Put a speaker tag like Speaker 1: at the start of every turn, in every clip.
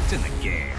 Speaker 1: kicked in the gear.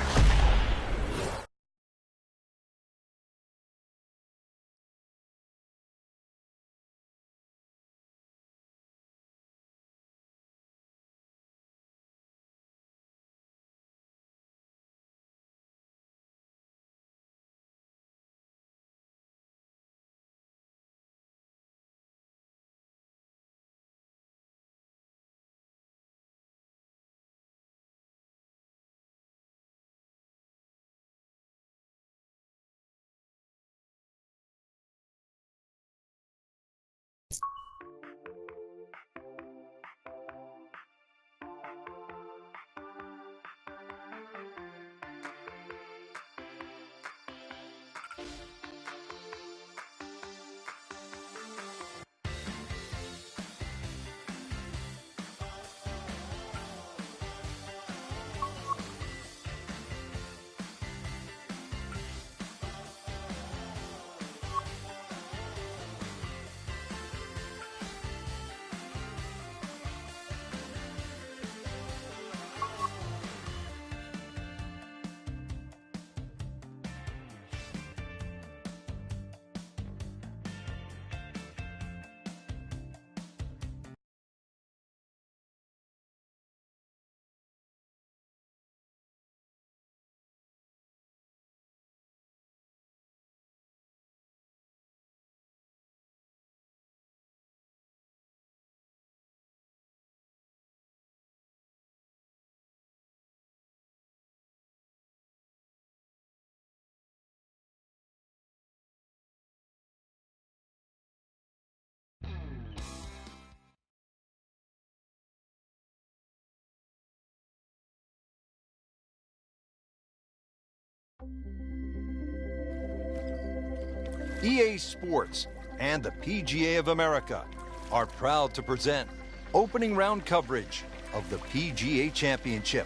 Speaker 2: EA Sports and the PGA of America are proud to present opening round coverage of the PGA Championship.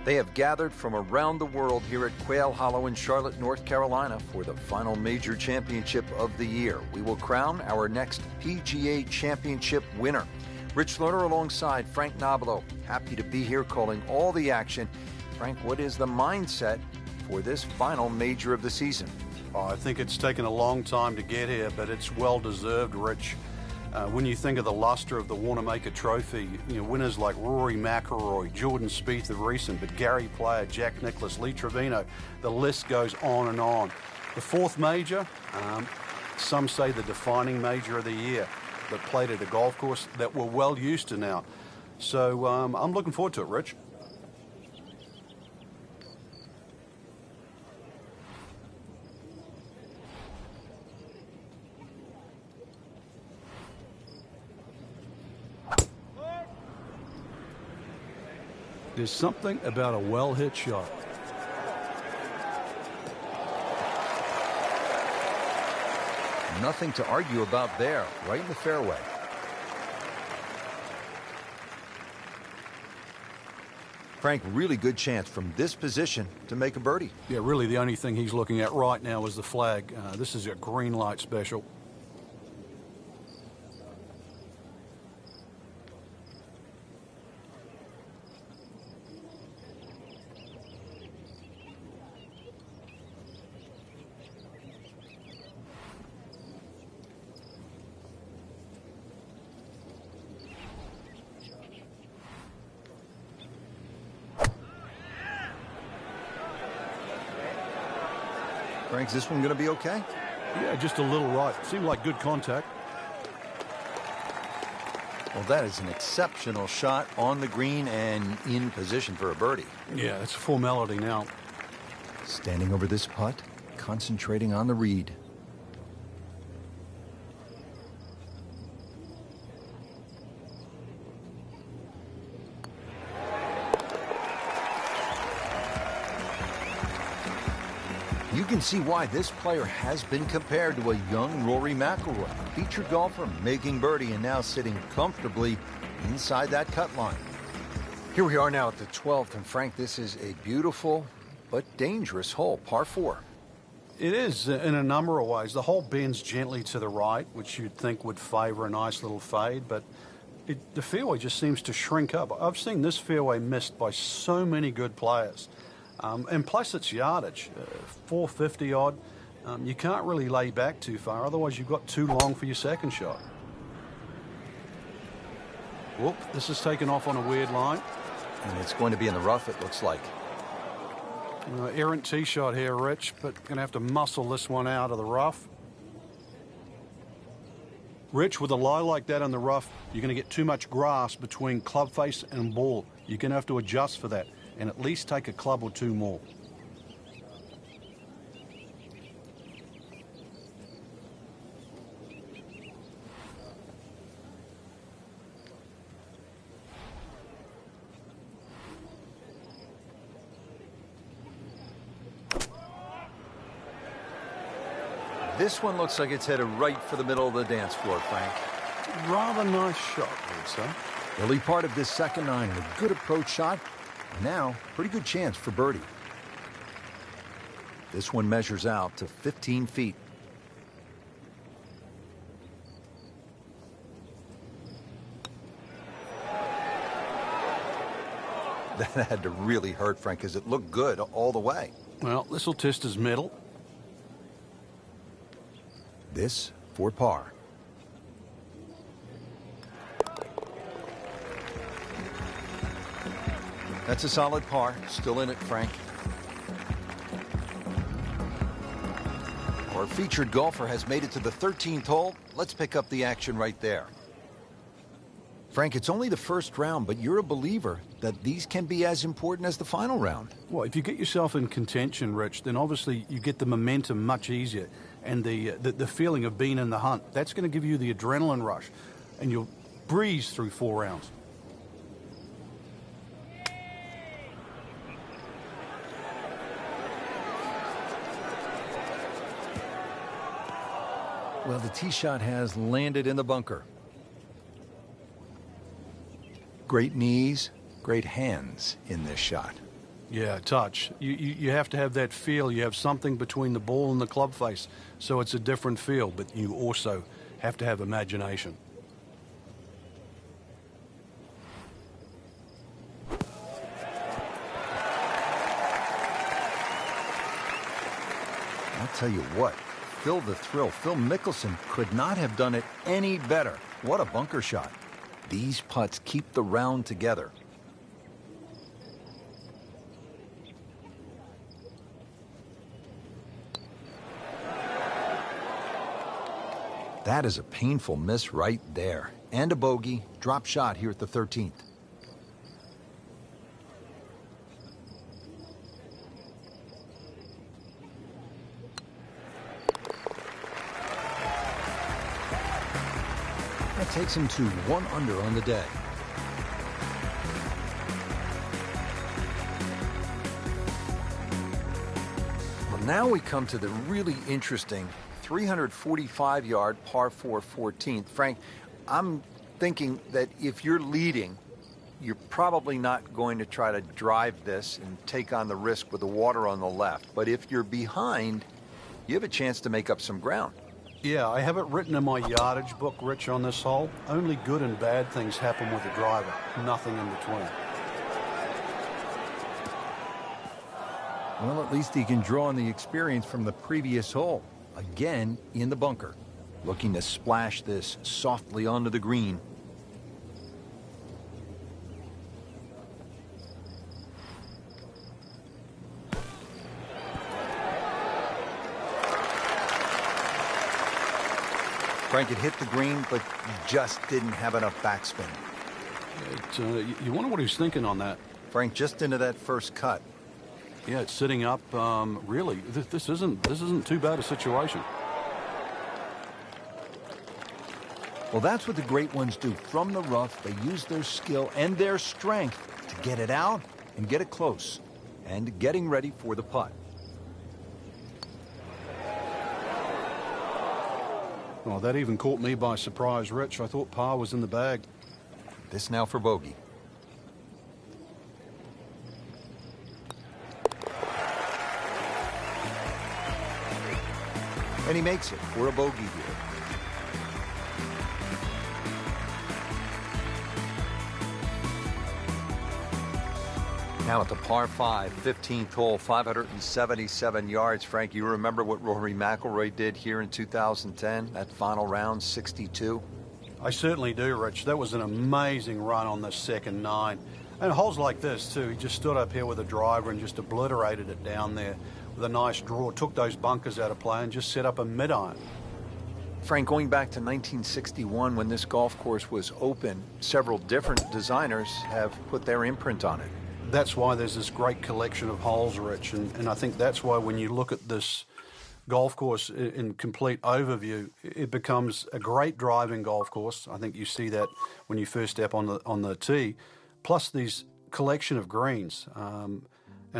Speaker 2: They have gathered from around the world here at Quail Hollow in Charlotte, North Carolina for the final major championship of the year. We will crown our next PGA Championship winner. Rich Lerner alongside Frank Nobilo. Happy to be here calling all the action. Frank, what is the mindset for this final major of the season?
Speaker 3: Oh, I think it's taken a long time to get here, but it's well-deserved, Rich. When you think of the luster of the Wanamaker Trophy, you know, winners like Rory McIlroy, Jordan Spieth of recent, but Gary Player, Jack Nicklaus, Lee Trevino, the list goes on and on. The fourth major, some say the defining major of the year, that played at a golf course that we're well used to now. So I'm looking forward to it, Rich. There's something about a well-hit shot.
Speaker 2: Nothing to argue about there, right in the fairway. Frank, really good chance from this position to make a birdie.
Speaker 3: Yeah, really the only thing he's looking at right now is the flag. This is a green light special.
Speaker 2: Frank's this one going to be okay?
Speaker 3: Yeah, just a little right. Seemed like good contact.
Speaker 2: Well, that is an exceptional shot on the green and in position for a birdie.
Speaker 3: Yeah, it's a formality now.
Speaker 2: Standing over this putt, concentrating on the read. You can see why this player has been compared to a young Rory McIlroy, featured golfer making birdie and now sitting comfortably inside that cut line. Here we are now at the 12th, and Frank, this is a beautiful but dangerous hole, par 4.
Speaker 3: It is in a number of ways. The hole bends gently to the right, which you'd think would favor a nice little fade, but The fairway just seems to shrink up. I've seen this fairway missed by so many good players. And plus its yardage, 450 odd. You can't really lay back too far, otherwise you've got too long for your second shot. Whoop, this is taken off on a weird line.
Speaker 2: And it's going to be in the rough, it looks like.
Speaker 3: Errant tee shot here, Rich, but going to have to muscle this one out of the rough. Rich, with a lie like that in the rough, you're going to get too much grass between club face and ball. You're going to have to adjust for that and at least take a club or two more.
Speaker 2: This one looks like it's headed right for the middle of the dance floor, Frank.
Speaker 3: Rather nice shot, I would say.
Speaker 2: Early part of this second nine, a good approach shot. Now, pretty good chance for birdie. This one measures out to 15 feet. That had to really hurt, Frank, because it looked good all the way.
Speaker 3: Well, this will test his mettle.
Speaker 2: This for par. That's a solid par. Still in it, Frank. Our featured golfer has made it to the 13th hole. Let's pick up the action right there. Frank, it's only the first round, but you're a believer that these can be as important as the final round.
Speaker 3: Well, if you get yourself in contention, Rich, then obviously you get the momentum much easier and the feeling of being in the hunt. That's going to give you the adrenaline rush, and you'll breeze through 4 rounds.
Speaker 2: Well, the tee shot has landed in the bunker. Great knees, great hands in this shot.
Speaker 3: Yeah, touch. You have to have that feel. You have something between the ball and the club face, so it's a different feel, but you also have to have imagination.
Speaker 2: I'll tell you what, Phil the Thrill, Phil Mickelson could not have done it any better. What a bunker shot. These putts keep the round together. That is a painful miss right there. And a bogey, drop shot here at the 13th. That takes him to 1 under on the day. Well, now we come to the really interesting 345-yard par 4 14th. Frank, I'm thinking that if you're leading, you're probably not going to try to drive this and take on the risk with the water on the left. But if you're behind, you have a chance to make up some ground.
Speaker 3: Yeah, I have it written in my yardage book, Rich, on this hole. Only good and bad things happen with the driver. Nothing in between.
Speaker 2: Well, at least he can draw on the experience from the previous hole. Again in the bunker, looking to splash this softly onto the green. Frank, it hit the green, but just didn't have enough backspin.
Speaker 3: You wonder what he's thinking on that.
Speaker 2: Frank, just into that first cut.
Speaker 3: Yeah, it's sitting up. Really, this isn't too bad a situation.
Speaker 2: Well, that's what the great ones do. From the rough, they use their skill and their strength to get it out and get it close, and getting ready for the putt.
Speaker 3: Well, that even caught me by surprise, Rich. I thought par was in the bag.
Speaker 2: This now for bogey. And he makes it for a bogey here. Now at the par 5, 15th hole, 577 yards. Frank, you remember what Rory McIlroy did here in 2010, that final round, 62?
Speaker 3: I certainly do, Rich. That was an amazing run on the second 9. And holes like this, too. He just stood up here with a driver and just obliterated it down there with a nice draw. Took those bunkers out of play and just set up a mid-iron.
Speaker 2: Frank, going back to 1961 when this golf course was open, several different designers have put their imprint on it.
Speaker 3: That's why there's this great collection of holes, Rich, and I think that's why when you look at this golf course in complete overview, it becomes a great driving golf course. I think you see that when you first step on the tee, plus these collection of greens. And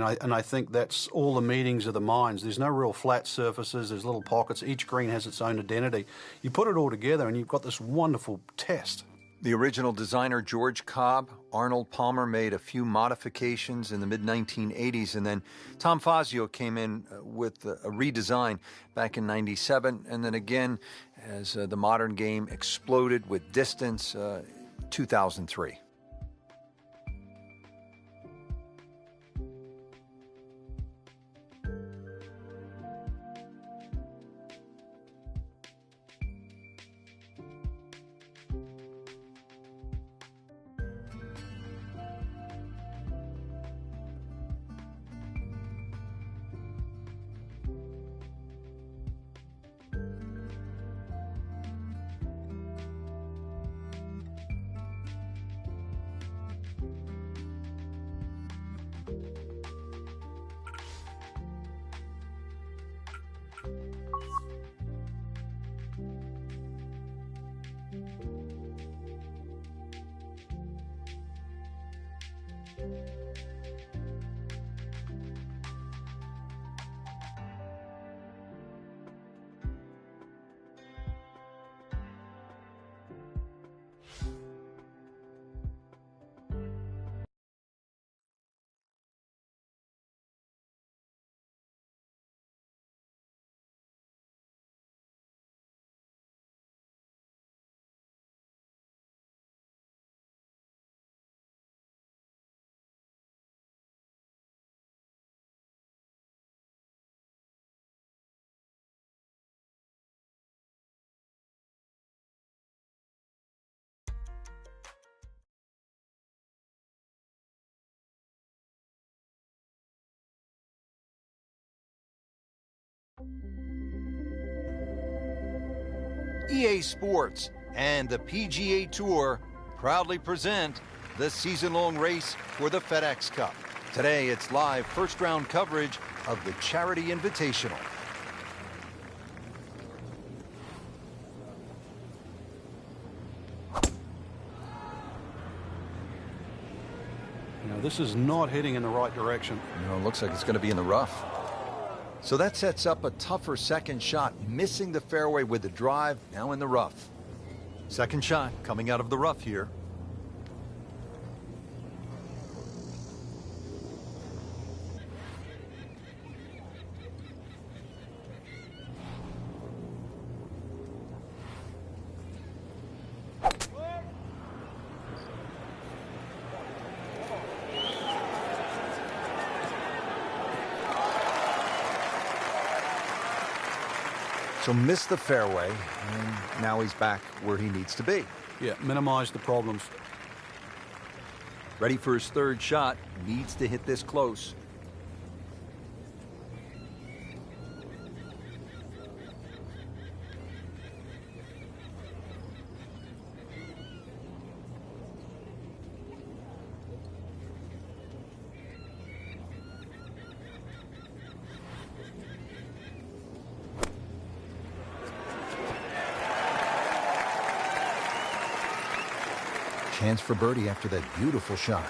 Speaker 3: I think that's all the meetings of the minds. There's no real flat surfaces. There's little pockets. Each green has its own identity. You put it all together and you've got this wonderful test.
Speaker 2: The original designer, George Cobb, Arnold Palmer made a few modifications in the mid-1980s, and then Tom Fazio came in with a redesign back in 97, and then again, as the modern game exploded with distance, 2003. EA Sports and the PGA Tour proudly present the season-long race for the FedEx Cup. Today, it's live first-round coverage of the Charity Invitational.
Speaker 3: Now, this is not heading in the right direction.
Speaker 2: No, it looks like it's going to be in the rough. So that sets up a tougher second shot, missing the fairway with the drive, now in the rough. Second shot coming out of the rough here. So missed the fairway, and now he's back where he needs to be.
Speaker 3: Yeah, minimize the problems.
Speaker 2: Ready for his third shot, needs to hit this close. Chance for birdie after that beautiful shot.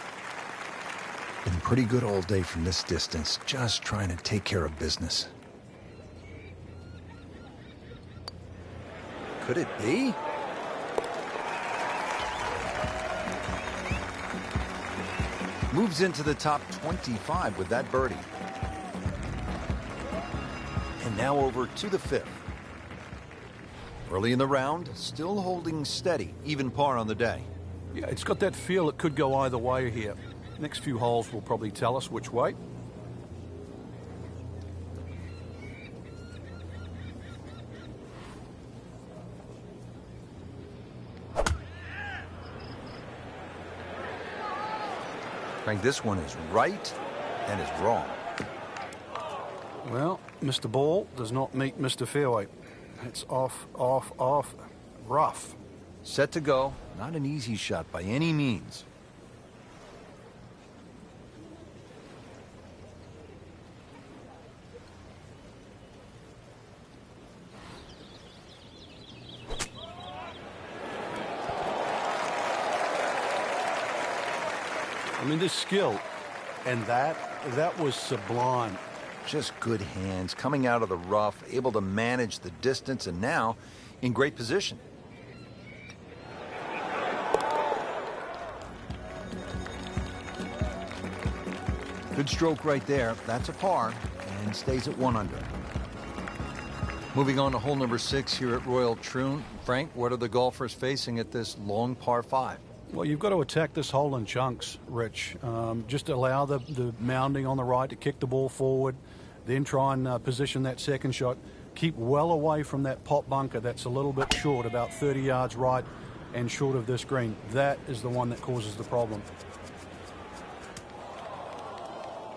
Speaker 2: Been pretty good all day from this distance, just trying to take care of business. Could it be? Moves into the top 25 with that birdie. And now over to the fifth. Early in the round, still holding steady, even par on the day.
Speaker 3: Yeah, it's got that feel it could go either way here. Next few holes will probably tell us which way.
Speaker 2: Frank, this one is right and is wrong.
Speaker 3: Well, Mr. Ball does not meet Mr. Fairway. It's off, off, off, rough.
Speaker 2: Set to go. Not an easy shot by any means.
Speaker 3: I mean, this skill, and that was sublime.
Speaker 2: Just good hands, coming out of the rough, able to manage the distance, and now in great position. Good stroke right there. That's a par, and stays at 1 under. Moving on to hole number 6 here at Royal Troon. Frank, what are the golfers facing at this long par 5?
Speaker 3: Well, you've got to attack this hole in chunks, Rich. Just allow the mounding on the right to kick the ball forward, then try and position that second shot. Keep well away from that pot bunker that's a little bit short, about 30 yards right and short of this green. That is the one that causes the problem.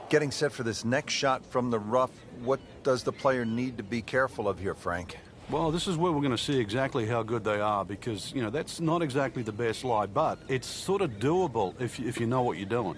Speaker 2: Getting set for this next shot from the rough, what does the player need to be careful of here, Frank?
Speaker 3: Well, this is where we're going to see exactly how good they are because, you know, that's not exactly the best lie, but it's sort of doable if you know what you're doing.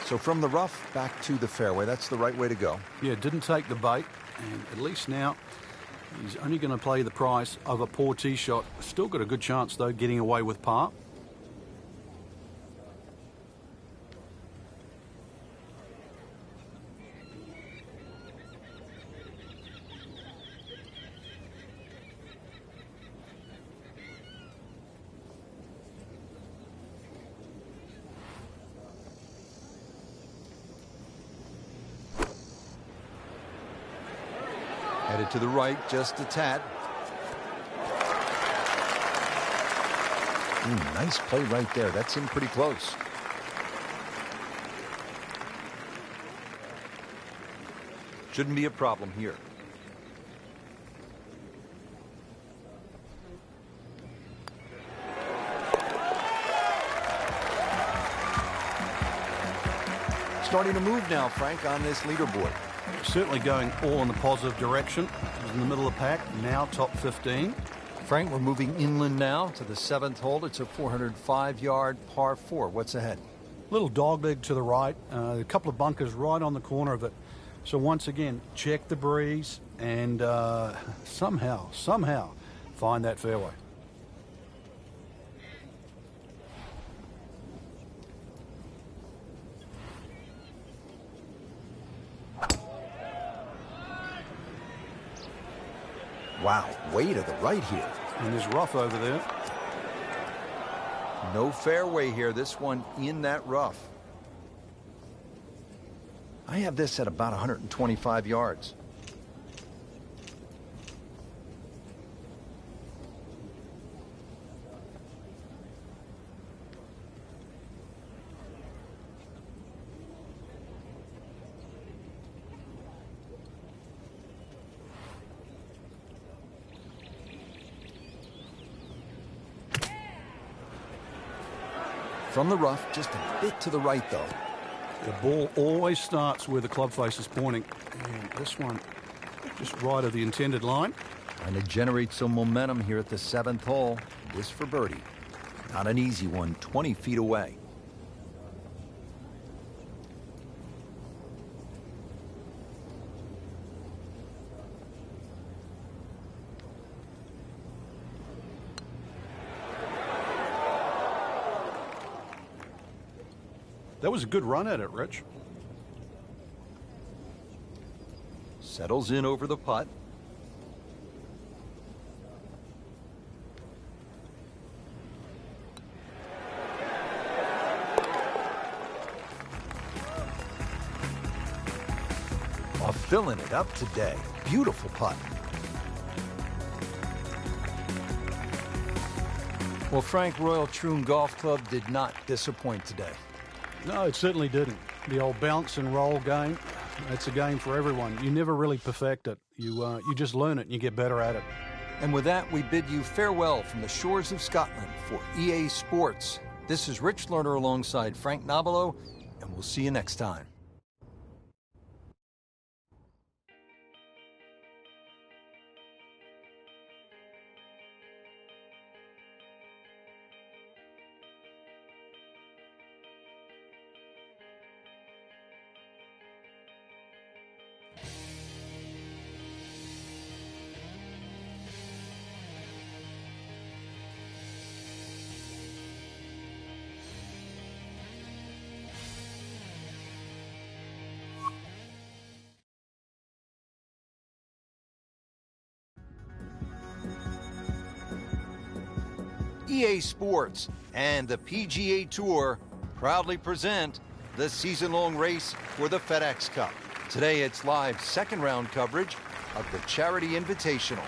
Speaker 2: So from the rough back to the fairway, that's the right way to go.
Speaker 3: Yeah, didn't take the bait, and at least now he's only going to play the price of a poor tee shot. Still got a good chance, though, getting away with par.
Speaker 2: Headed to the right, just a tad. Nice play right there. That's in pretty close. Shouldn't be a problem here. Starting to move now, Frank, on this leaderboard.
Speaker 3: Certainly going all in the positive direction. He was in the middle of the pack, now top 15.
Speaker 2: Frank, we're moving inland now to the 7th hole. It's a 405-yard par 4. What's ahead?
Speaker 3: Little dogleg to the right, a couple of bunkers right on the corner of it. So once again, check the breeze and somehow find that fairway.
Speaker 2: Wow, way to the right here.
Speaker 3: And there's rough over there.
Speaker 2: No fairway here. This one in that rough. I have this at about 125 yards. From the rough, just a bit to the right, though.
Speaker 3: The ball always starts where the club face is pointing. And this one, just right of the intended line.
Speaker 2: Trying to generate some momentum here at the 7th hole. This for birdie. Not an easy one, 20 feet away.
Speaker 3: That was a good run at it, Rich.
Speaker 2: settles in over the putt. Filling it up today. Beautiful putt. Well, Frank, Royal Troon Golf Club did not disappoint today.
Speaker 3: No, it certainly didn't. The old bounce and roll game, that's a game for everyone. You never really perfect it. You just learn it and you get better at it.
Speaker 2: And with that, we bid you farewell from the shores of Scotland for EA Sports. This is Rich Lerner alongside Frank Nobilo, and we'll see you next time. EA Sports and the PGA Tour proudly present the season-long race for the FedEx Cup. Today it's live second-round coverage of the Charity Invitational.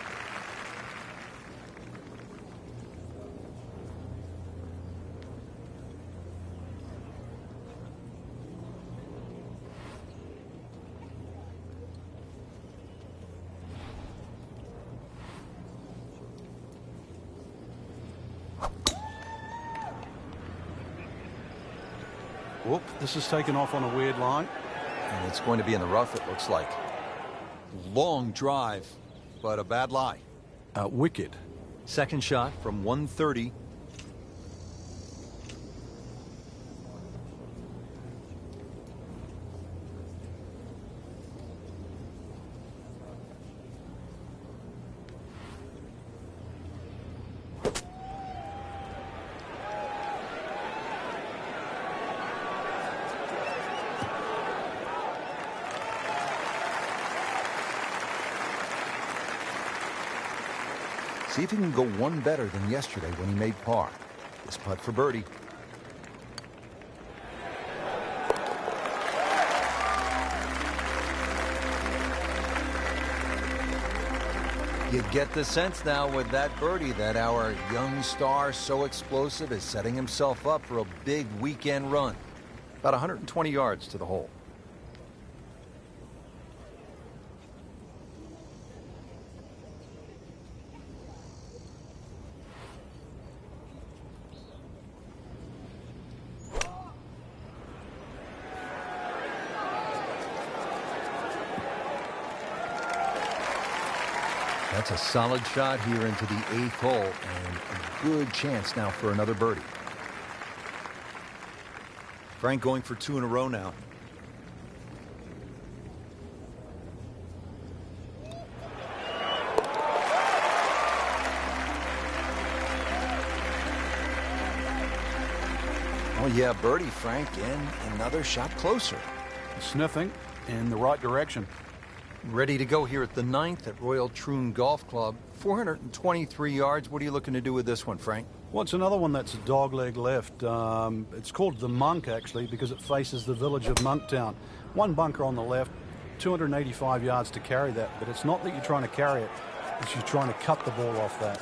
Speaker 3: Whoop, this is taken off on a weird line.
Speaker 2: And it's going to be in the rough, it looks like. Long drive, but a bad lie.
Speaker 3: Wicked.
Speaker 2: Second shot from 130. See if he can go one better than yesterday when he made par. This putt for birdie. You get the sense now with that birdie that our young star, so explosive, is setting himself up for a big weekend run. About 120 yards to the hole. That's a solid shot here into the 8th hole, and a good chance now for another birdie. Frank going for 2 in a row now. Oh yeah, birdie, Frank, and another shot closer.
Speaker 3: Sniffing in the right direction.
Speaker 2: Ready to go here at the 9th at Royal Troon Golf Club. 423 yards. What are you looking to do with this one, Frank?
Speaker 3: Well, it's another one that's a dogleg left. It's called the Monk, actually, because it faces the village of Monktown. One bunker on the left, 285 yards to carry that. But it's not that you're trying to carry it. It's you're trying to cut the ball off that.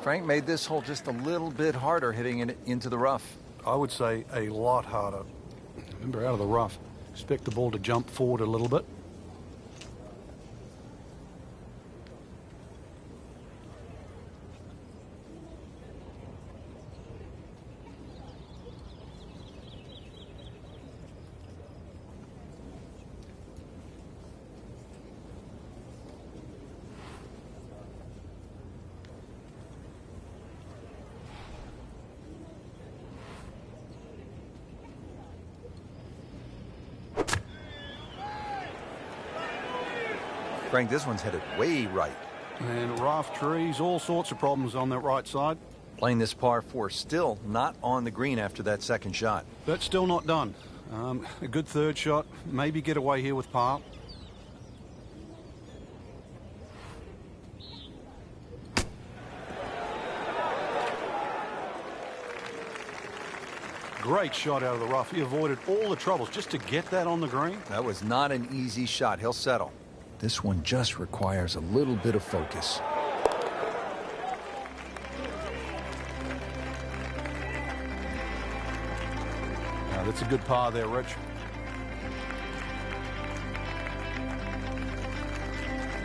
Speaker 2: Frank made this hole just a little bit harder hitting it into the rough.
Speaker 3: I would say a lot harder. Remember, out of the rough. Expect the ball to jump forward a little bit.
Speaker 2: Frank, this one's headed way right.
Speaker 3: And rough trees, all sorts of problems on that right side.
Speaker 2: Playing this par 4, still not on the green after that second shot.
Speaker 3: But still not done. A good third shot, maybe get away here with par. Great shot out of the rough. He avoided all the troubles just to get that on the green.
Speaker 2: That was not an easy shot. He'll settle. This one just requires a little bit of focus.
Speaker 3: Now, that's a good par there, Rich.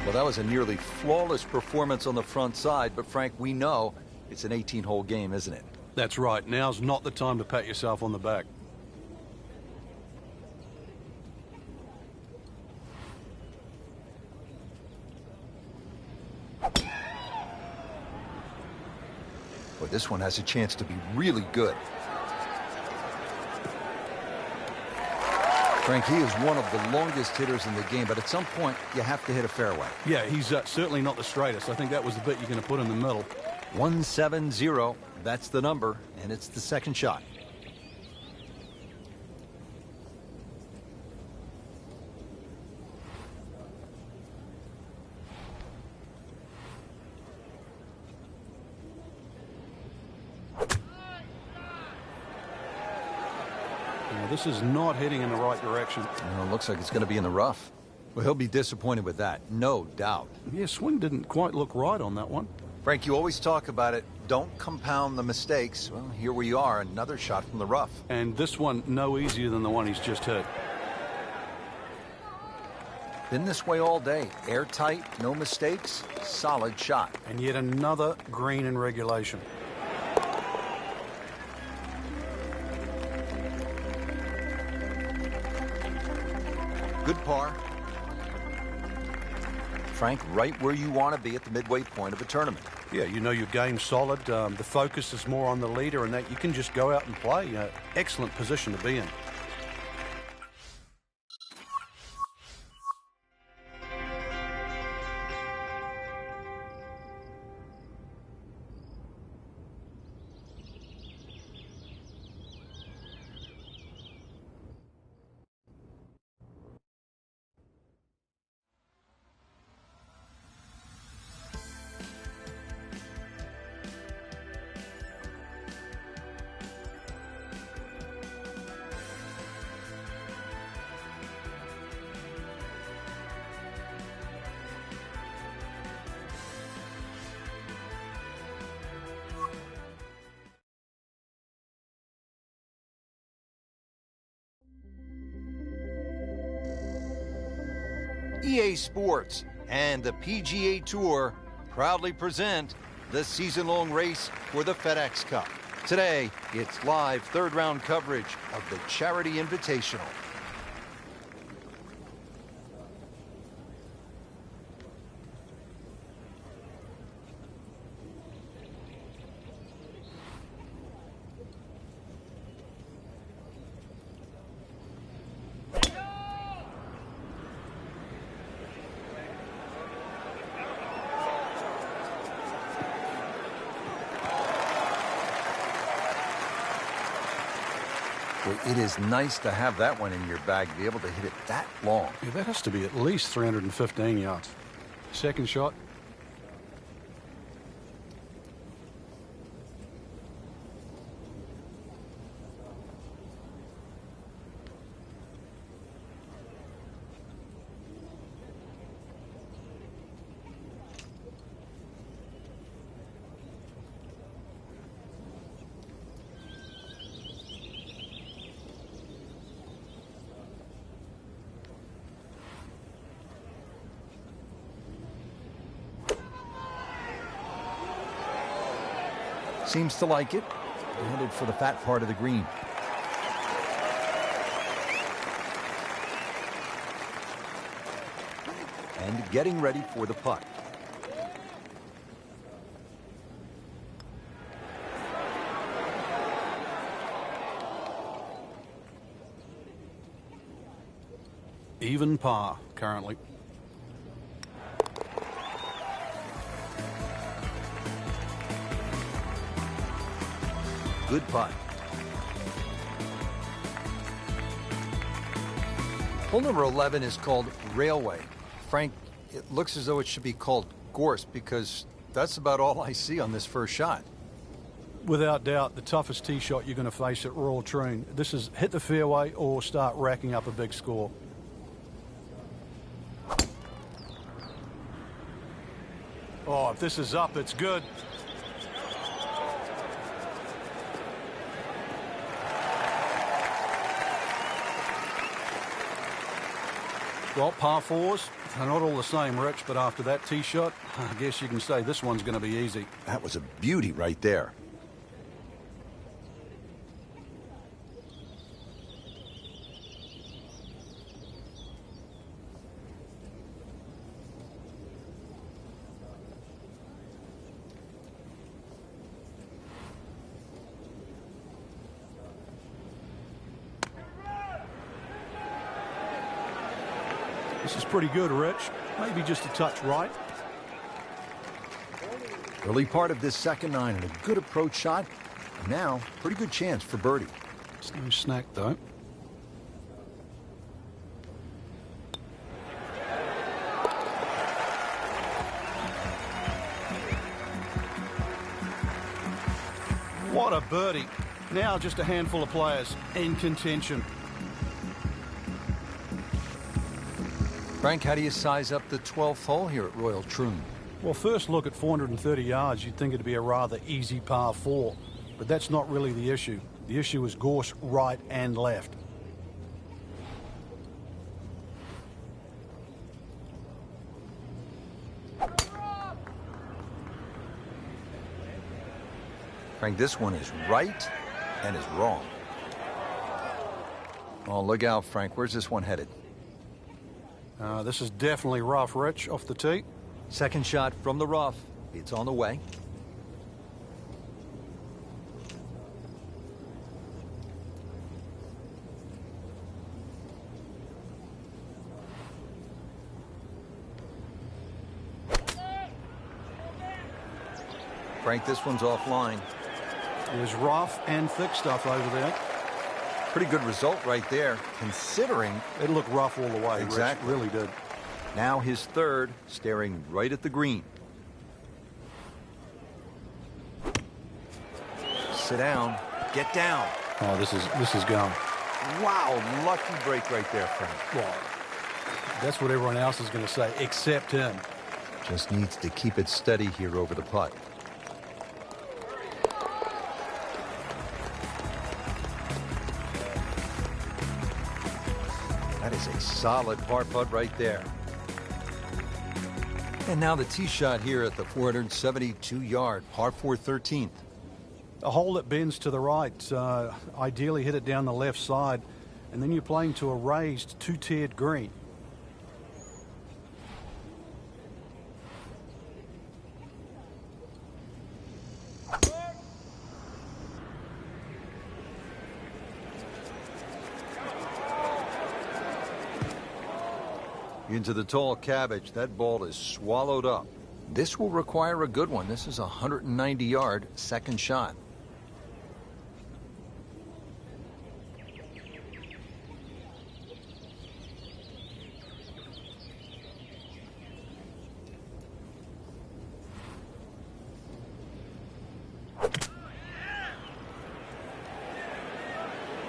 Speaker 2: Well, that was a nearly flawless performance on the front side, but Frank, we know it's an 18-hole game, isn't it?
Speaker 3: That's right. Now's not the time to pat yourself on the back.
Speaker 2: Well, this one has a chance to be really good. Frank, he is one of the longest hitters in the game, but at some point, you have to hit a fairway.
Speaker 3: Yeah, he's certainly not the straightest. I think that was the bit you're going to put in the middle.
Speaker 2: 170, that's the number, and it's the second shot.
Speaker 3: This is not heading in the right direction.
Speaker 2: Well, it looks like it's going to be in the rough. Well, he'll be disappointed with that, no doubt.
Speaker 3: Yeah, swing didn't quite look right on that one.
Speaker 2: Frank, you always talk about it. Don't compound the mistakes. Well, here we are, another shot from the rough.
Speaker 3: And this one no easier than the one he's just hit.
Speaker 2: Been this way all day. Airtight, no mistakes, solid shot.
Speaker 3: And yet another green in regulation.
Speaker 2: Good par. Frank, right where you want to be at the midway point of a tournament.
Speaker 3: Yeah, you know your game's solid. The focus is more on the leader and that you can just go out and play. Excellent position to be in.
Speaker 2: EA Sports and the PGA Tour proudly present the season-long race for the FedEx Cup. Today, it's live third-round coverage of the Charity Invitational. It is nice to have that one in your bag, to be able to hit it that long.
Speaker 3: Yeah, that has to be at least 315 yards. Second shot.
Speaker 2: Seems to like it. Headed for the fat part of the green. And getting ready for the putt.
Speaker 3: Even par currently.
Speaker 2: Good putt. Hole number 11 is called Railway. Frank, it looks as though it should be called Gorse because that's about all I see on this first shot.
Speaker 3: Without doubt, the toughest tee shot you're going to face at Royal Troon. This is hit the fairway or start racking up a big score. Oh, if this is up, it's good. Well, par fours, they're not all the same, Rich, but after that tee shot, I guess you can say this one's going to be easy.
Speaker 2: That was a beauty right there.
Speaker 3: This is pretty good, Rich. Maybe just a touch right.
Speaker 2: Early part of this second nine and a good approach shot. Now, pretty good chance for birdie.
Speaker 3: It's no snack, though. What a birdie. Now just a handful of players in contention.
Speaker 2: Frank, how do you size up the 12th hole here at Royal Troon?
Speaker 3: Well, first look at 430 yards, you'd think it'd be a rather easy par 4. But that's not really the issue. The issue is course right and left.
Speaker 2: Frank, this one is right and is wrong. Oh, look out, Frank. Where's this one headed?
Speaker 3: This is definitely rough, Rich, off the tee.
Speaker 2: Second shot from the rough. It's on the way. Frank, this one's offline.
Speaker 3: There's rough and thick stuff over there.
Speaker 2: Pretty good result right there, considering
Speaker 3: it looked rough all the way.
Speaker 2: Exactly.
Speaker 3: Rich, really did.
Speaker 2: Now his third, staring right at the green. Sit down. Get down.
Speaker 3: Oh, this is gone.
Speaker 2: Wow, lucky break right there, Frank.
Speaker 3: Well, that's what everyone else is going to say, except him.
Speaker 2: Just needs to keep it steady here over the putt. That is a solid par putt right there. And now the tee shot here at the 472-yard par 4 13th.
Speaker 3: A hole that bends to the right, ideally hit it down the left side, and then you're playing to a raised two-tiered green.
Speaker 2: Into the tall cabbage. That ball is swallowed up. This will require a good one. This is a 190-yard second shot.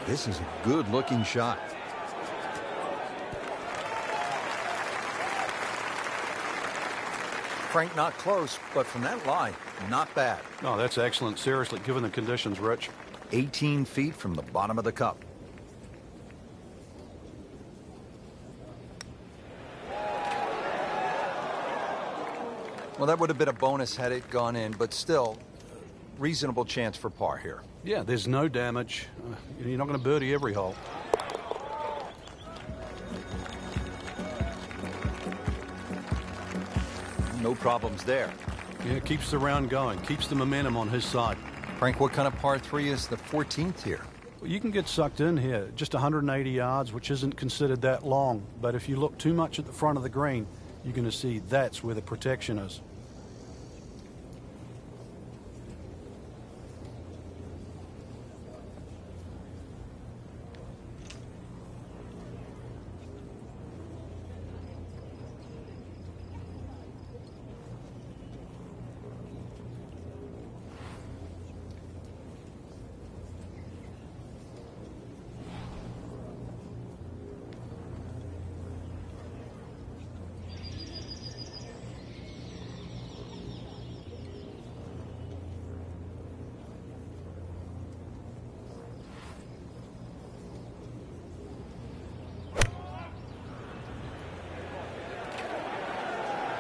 Speaker 2: This is a good-looking shot. Frank, not close, but from that lie, not bad.
Speaker 3: No, that's excellent. Seriously, given the conditions, Rich.
Speaker 2: 18 feet from the bottom of the cup. Well, that would have been a bonus had it gone in, but still, reasonable chance for par here.
Speaker 3: Yeah, there's no damage. You're not going to birdie every hole.
Speaker 2: No problems there.
Speaker 3: Yeah, keeps the round going, keeps the momentum on his side.
Speaker 2: Frank, what kind of par 3 is the 14th here?
Speaker 3: Well, you can get sucked in here. Just 180 yards, which isn't considered that long. But if you look too much at the front of the green, you're going to see that's where the protection is.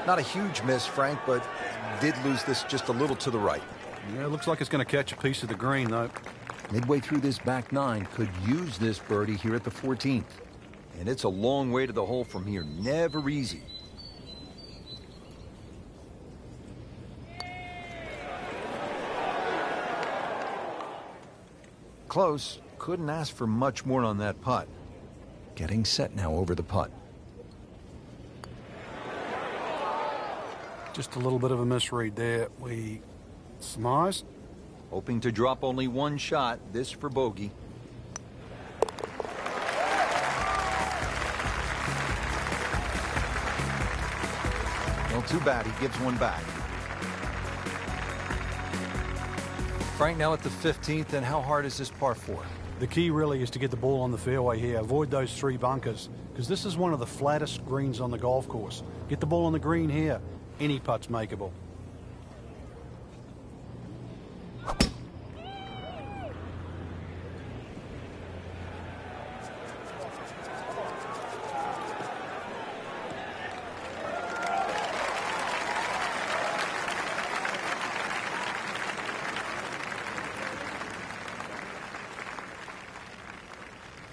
Speaker 2: Not a huge miss, Frank, but did lose this just a little to the right.
Speaker 3: Yeah, it looks like it's going to catch a piece of the green, though.
Speaker 2: Midway through this back nine, could use this birdie here at the 14th. And it's a long way to the hole from here. Never easy. Close. Couldn't ask for much more on that putt. Getting set now over the putt.
Speaker 3: Just a little bit of a misread there. We surmise.
Speaker 2: Hoping to drop only one shot. This for bogey. Well, too bad. He gives one back. Frank, now at the 15th, and how hard is this par 4?
Speaker 3: The key really is to get the ball on the fairway here. Avoid those 3 bunkers, because this is one of the flattest greens on the golf course. Get the ball on the green here. Any putt's makeable.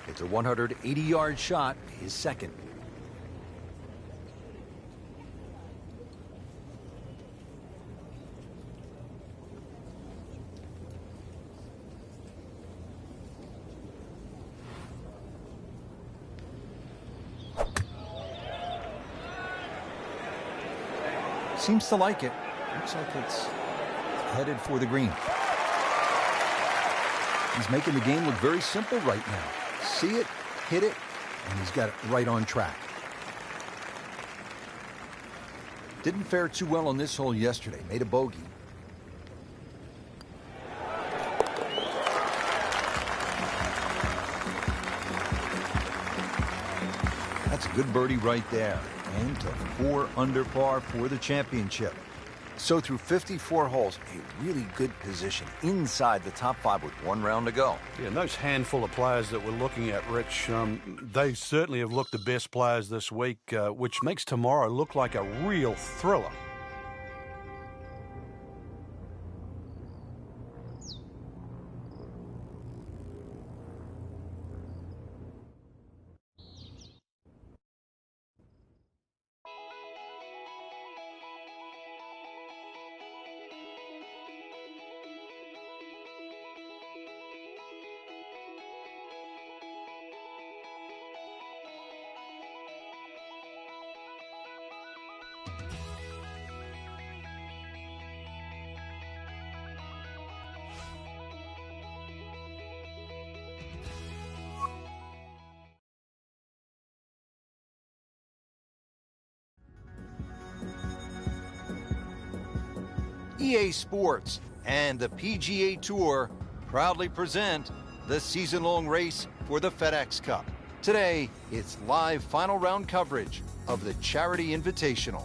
Speaker 2: It's a 180-yard shot, his second. Seems to like it. Looks like it's headed for the green. He's making the game look very simple right now. See it, hit it, and he's got it right on track. Didn't fare too well on this hole yesterday. Made a bogey. That's a good birdie right there. And to 4 under par for the championship. So through 54 holes, a really good position inside the top 5 with 1 round to go.
Speaker 3: Yeah, and those handful of players that we're looking at, Rich, they certainly have looked the best players this week, which makes tomorrow look like a real thriller.
Speaker 2: EA Sports and the PGA Tour proudly present the season-long race for the FedEx Cup. Today, it's live final round coverage of the Charity Invitational.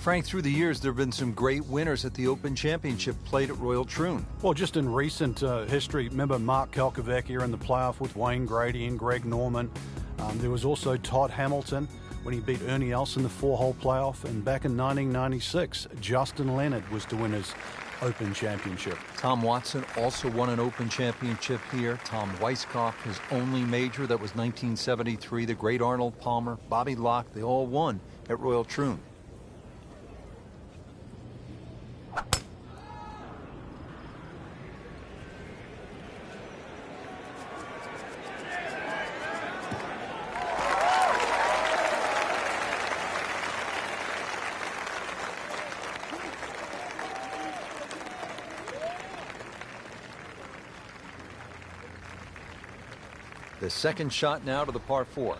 Speaker 2: Frank, through the years, there have been some great winners at the Open Championship played at Royal Troon.
Speaker 3: Well, just in recent history, remember Mark Kalkovecchia in the playoff with Wayne Grady and Greg Norman. There was also Todd Hamilton when he beat Ernie Els in the 4-hole playoff. And back in 1996, Justin Leonard was to win his Open Championship.
Speaker 2: Tom Watson also won an Open Championship here. Tom Weiskopf, his only major, that was 1973. The great Arnold Palmer, Bobby Locke, they all won at Royal Troon. The second shot now to the par 4.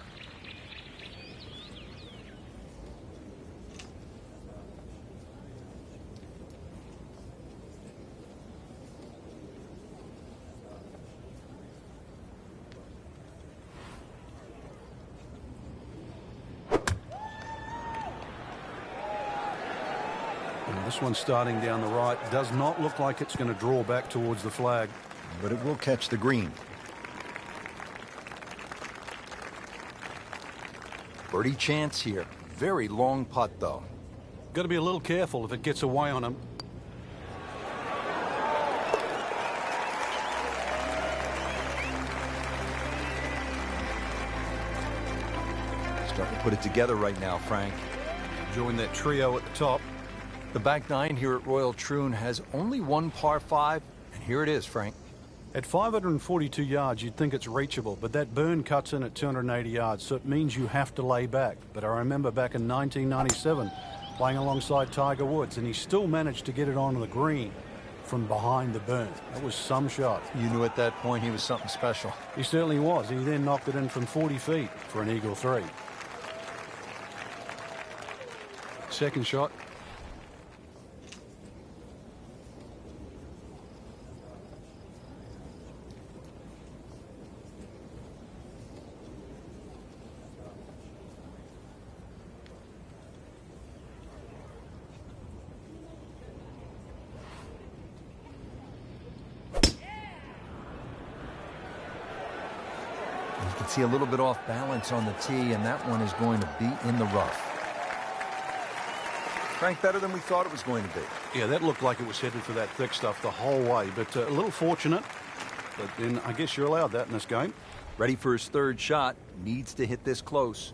Speaker 3: And this one starting down the right does not look like it's going to draw back towards the flag.
Speaker 2: But it will catch the green. Birdie chance here. very long putt, though.
Speaker 3: Got to be a little careful if it gets away on him.
Speaker 2: Starting to put it together right now, Frank.
Speaker 3: Join that trio at the top.
Speaker 2: The back nine here at Royal Troon has only one par 5, and here it is, Frank.
Speaker 3: At 542 yards, you'd think it's reachable, but that burn cuts in at 280 yards, so it means you have to lay back. But I remember back in 1997, playing alongside Tiger Woods, and he still managed to get it onto the green from behind the burn. That was some shot.
Speaker 2: You knew at that point he was something special.
Speaker 3: He certainly was. He then knocked it in from 40 feet for an eagle 3. Second shot.
Speaker 2: You can see a little bit off balance on the tee, and that one is going to be in the rough. Frank, better than we thought it was going to be.
Speaker 3: Yeah, that looked like it was headed for that thick stuff the whole way, but a little fortunate. But then I guess you're allowed that in this game.
Speaker 2: Ready for his third shot. Needs to hit this close.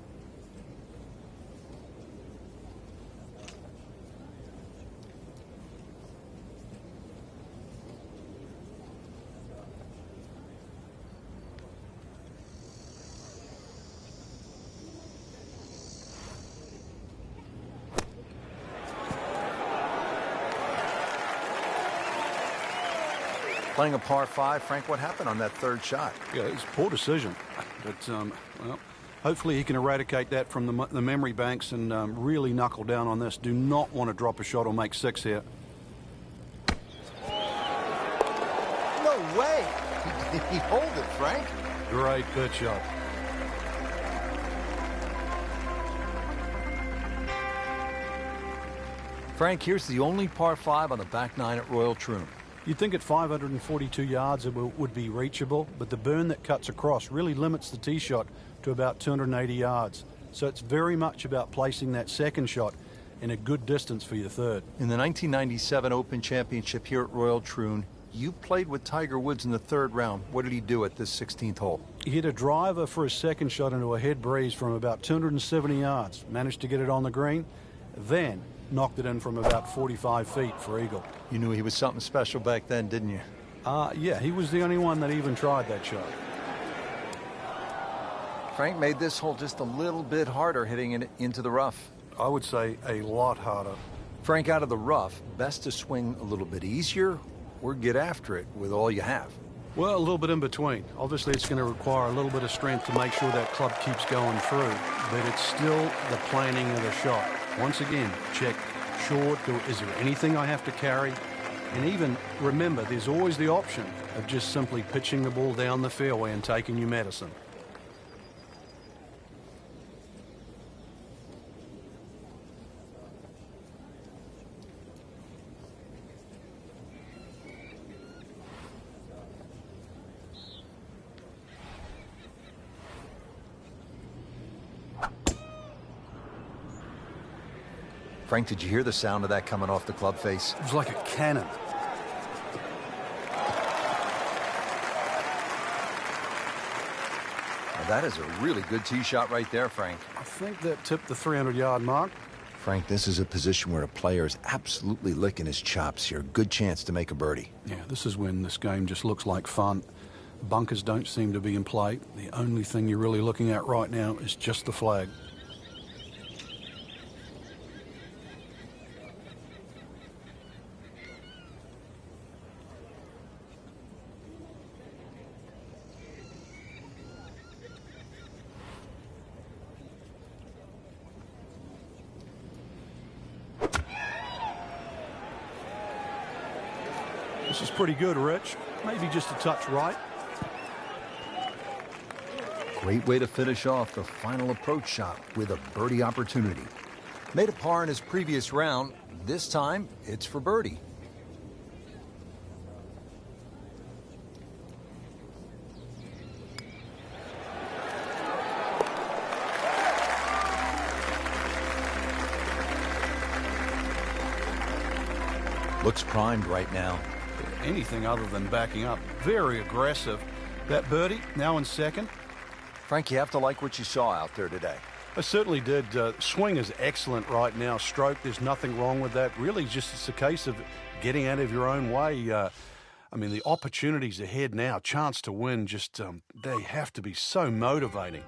Speaker 2: Playing a par 5, Frank, what happened on that third shot?
Speaker 3: Yeah, it's a poor decision. But, well, hopefully he can eradicate that from the memory banks and really knuckle down on this. Do not want to drop a shot or make 6 here.
Speaker 2: No way! He hold it, Frank.
Speaker 3: Great pitch shot.
Speaker 2: Frank, here's the only par 5 on the back nine at Royal Troon.
Speaker 3: You'd think at 542 yards it would be reachable, but the burn that cuts across really limits the tee shot to about 280 yards. So it's very much about placing that second shot in a good distance for your third.
Speaker 2: In the 1997 Open Championship here at Royal Troon, you played with Tiger Woods in the third round. What did he do at this 16th hole?
Speaker 3: He hit a driver for his second shot into a head breeze from about 270 yards, managed to get it on the green, then knocked it in from about 45 feet for eagle.
Speaker 2: You knew he was something special back then, didn't you?
Speaker 3: Yeah, he was the only one that even tried that shot.
Speaker 2: Frank made this hole just a little bit harder hitting it into the rough.
Speaker 3: I would say a lot harder.
Speaker 2: Frank, out of the rough, best to swing a little bit easier or get after it with all you have?
Speaker 3: Well, a little bit in between. Obviously, it's going to require a little bit of strength to make sure that club keeps going through, but it's still the planning of the shot. Once again, check short. Is there anything I have to carry? And even remember, there's always the option of just simply pitching the ball down the fairway and taking your medicine.
Speaker 2: Frank, did you hear the sound of that coming off the club face?
Speaker 3: It was like a cannon.
Speaker 2: Now, that is a really good tee shot right there, Frank.
Speaker 3: I think that tipped the 300-yard mark.
Speaker 2: Frank, this is a position where a player is absolutely licking his chops here. Good chance to make a birdie.
Speaker 3: Yeah, this is when this game just looks like fun. Bunkers don't seem to be in play. The only thing you're really looking at right now is just the flag. This is pretty good, Rich. Maybe just a touch right.
Speaker 2: Great way to finish off the final approach shot with a birdie opportunity. Made a par in his previous round. This time, it's for birdie. Looks primed right now.
Speaker 3: Anything other than backing up. Very aggressive. That birdie, now in second.
Speaker 2: Frank, you have to like what you saw out there today.
Speaker 3: I certainly did. Swing is excellent right now. Stroke, there's nothing wrong with that. Really, just it's a case of getting out of your own way. I mean, the opportunities ahead now, chance to win, just they have to be so motivating.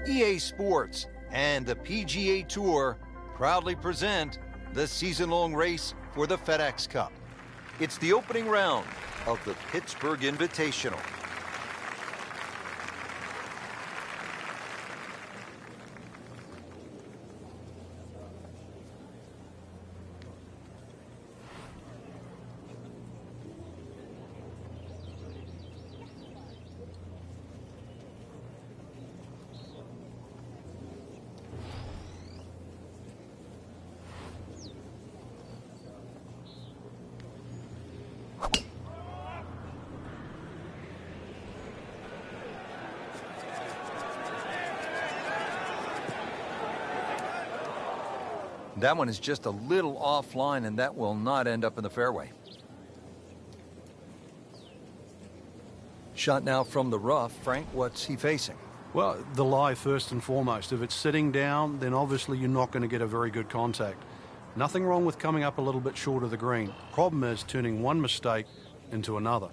Speaker 2: EA Sports and the PGA Tour proudly present the season-long race for the FedEx Cup. It's the opening round of the Pittsburgh Invitational. That one is just a little offline, and that will not end up in the fairway. Shot now from the rough. Frank, what's he facing?
Speaker 3: Well, the lie first and foremost. If it's sitting down, then obviously you're not going to get a very good contact. Nothing wrong with coming up a little bit short of the green. Problem is turning one mistake into another.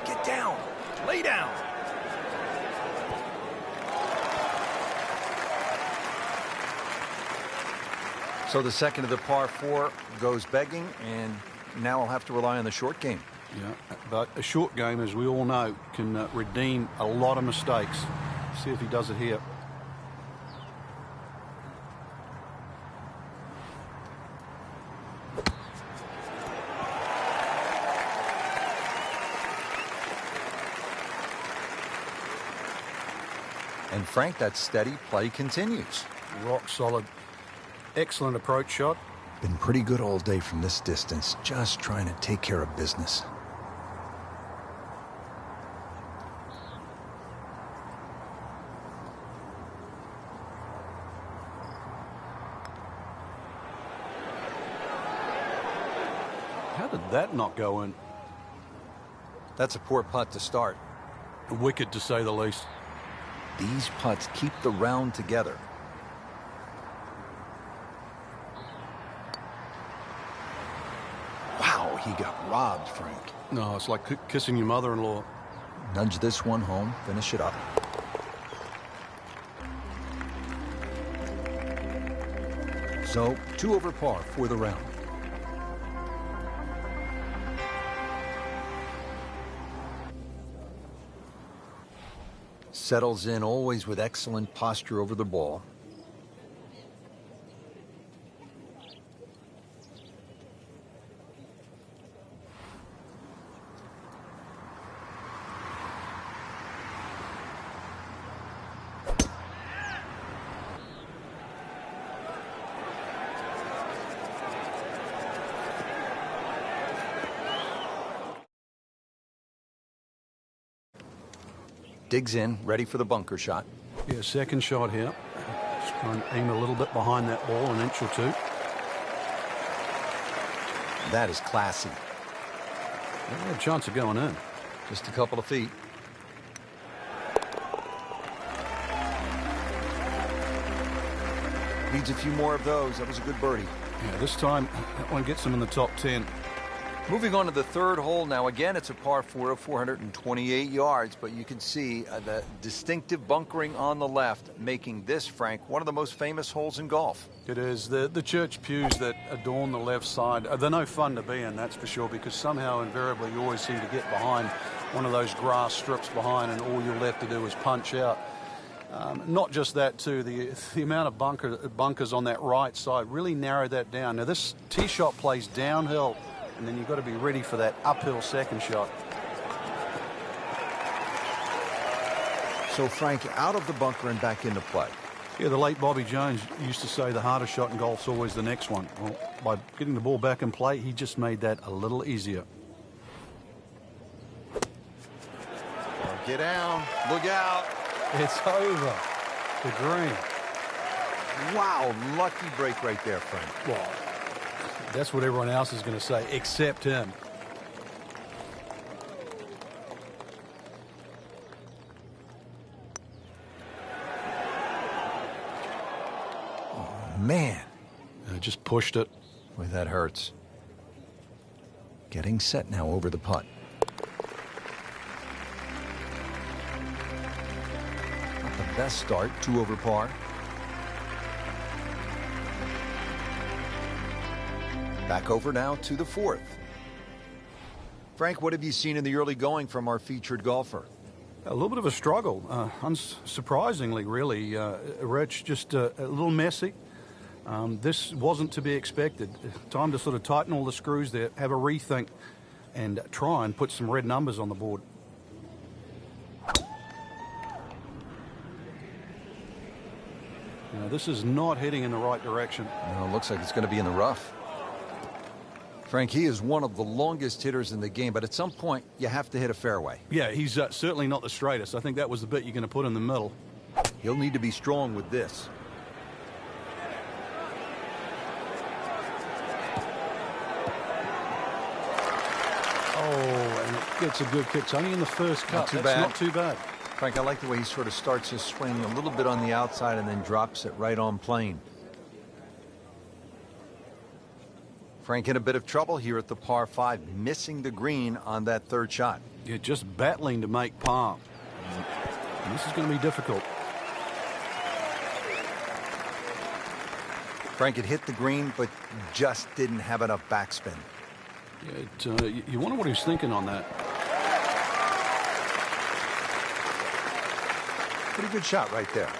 Speaker 2: Get down. Lay down. So the second of the par 4 goes begging, and now I'll have to rely on the short game.
Speaker 3: Yeah, but a short game, as we all know, can redeem a lot of mistakes. See if he does it here.
Speaker 2: And Frank, that steady play continues.
Speaker 3: Rock solid. Excellent approach shot.
Speaker 2: Been pretty good all day from this distance, just trying to take care of business.
Speaker 3: How did that not go in?
Speaker 2: That's a poor putt to start.
Speaker 3: Wicked, to say the least.
Speaker 2: These putts keep the round together. Wow, he got robbed, Frank.
Speaker 3: No, it's like kissing your mother-in-law.
Speaker 2: Nudge this one home, finish it up. So, 2 over par for the round. Settles in always with excellent posture over the ball. Digs in, ready for the bunker shot.
Speaker 3: Yeah, second shot here. Just try and aim a little bit behind that ball, an inch or two.
Speaker 2: That is classy.
Speaker 3: Yeah, a chance of going in.
Speaker 2: Just a couple of feet. Needs a few more of those. That was a good birdie.
Speaker 3: Yeah, this time that one gets him in the top 10.
Speaker 2: Moving on to the third hole now. Again, it's a par 4 of 428 yards, but you can see the distinctive bunkering on the left, making this, Frank, one of the most famous holes in golf.
Speaker 3: It is. The church pews that adorn the left side, they're no fun to be in, that's for sure, because somehow, invariably, you always seem to get behind one of those grass strips behind, and all you're left to do is punch out. Not just that, too. The amount of bunkers on that right side really narrowed that down. Now, this tee shot plays downhill, and then you've got to be ready for that uphill second shot.
Speaker 2: So, Frank, out of the bunker and back into play.
Speaker 3: Yeah, the late Bobby Jones used to say the hardest shot in golf's always the next one. Well, by getting the ball back in play, he just made that a little easier.
Speaker 2: Get down. Look out.
Speaker 3: It's over. The green.
Speaker 2: Wow, lucky break right there, Frank.
Speaker 3: Well, that's what everyone else is going to say, except him.
Speaker 2: Oh, man.
Speaker 3: I just pushed it.
Speaker 2: Boy, that hurts. Getting set now over the putt. Not the best start, 2 over par. Back over now to the 4th. Frank, what have you seen in the early going from our featured golfer?
Speaker 3: A little bit of a struggle, unsurprisingly, really. Rich, just a little messy. This wasn't to be expected. Time to sort of tighten all the screws there, have a rethink, and try and put some red numbers on the board. You know, this is not heading in the right direction.
Speaker 2: No, it looks like it's going to be in the rough. Frank, he is one of the longest hitters in the game, but at some point, you have to hit a fairway.
Speaker 3: Yeah, he's certainly not the straightest. I think that was the bit you're going to put in the middle.
Speaker 2: He'll need to be strong with this.
Speaker 3: Oh, and it gets a good kick. It's only in the first cut. That's not too bad.
Speaker 2: Frank, I like the way he sort of starts his swing a little bit on the outside and then drops it right on plane. Frank in a bit of trouble here at the par 5, missing the green on that third shot.
Speaker 3: Yeah, just battling to make par. And this is going to be difficult.
Speaker 2: Frank had hit the green, but just didn't have enough backspin.
Speaker 3: Yeah, you wonder what he's thinking on that.
Speaker 2: Pretty good shot right there.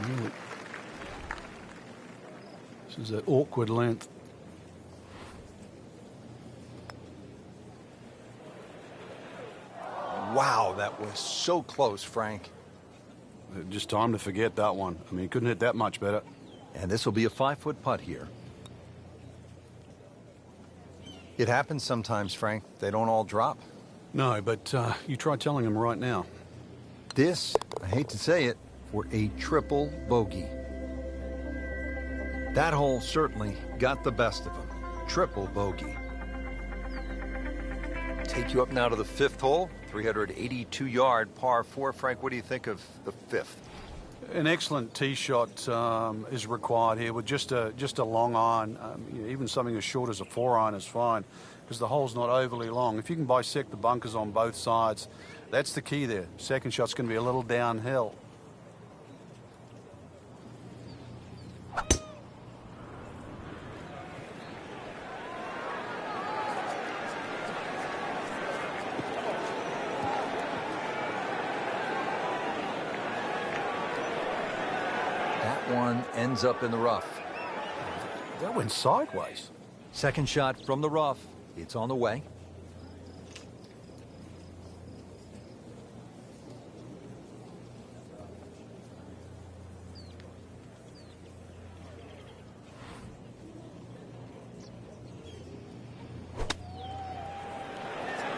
Speaker 3: Really. This is an awkward length.
Speaker 2: Wow, that was so close, Frank.
Speaker 3: Just time to forget that one. I mean, he couldn't hit that much better.
Speaker 2: And this will be a 5-foot putt here. It happens sometimes, Frank. They don't all drop.
Speaker 3: No, but you try telling him right now.
Speaker 2: This, I hate to say it, for a triple bogey. That hole certainly got the best of him. Triple bogey. Take you up now to the 5th hole, 382-yard par 4. Frank, what do you think of the 5th?
Speaker 3: An excellent tee shot is required here with just a long iron. Even something as short as a 4-iron is fine because the hole's not overly long. If you can bisect the bunkers on both sides, that's the key there. Second shot's going to be a little downhill.
Speaker 2: One ends up in the rough.
Speaker 3: That went sideways.
Speaker 2: Second shot from the rough. It's on the way.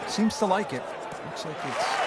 Speaker 2: Seems to like it. Looks like it's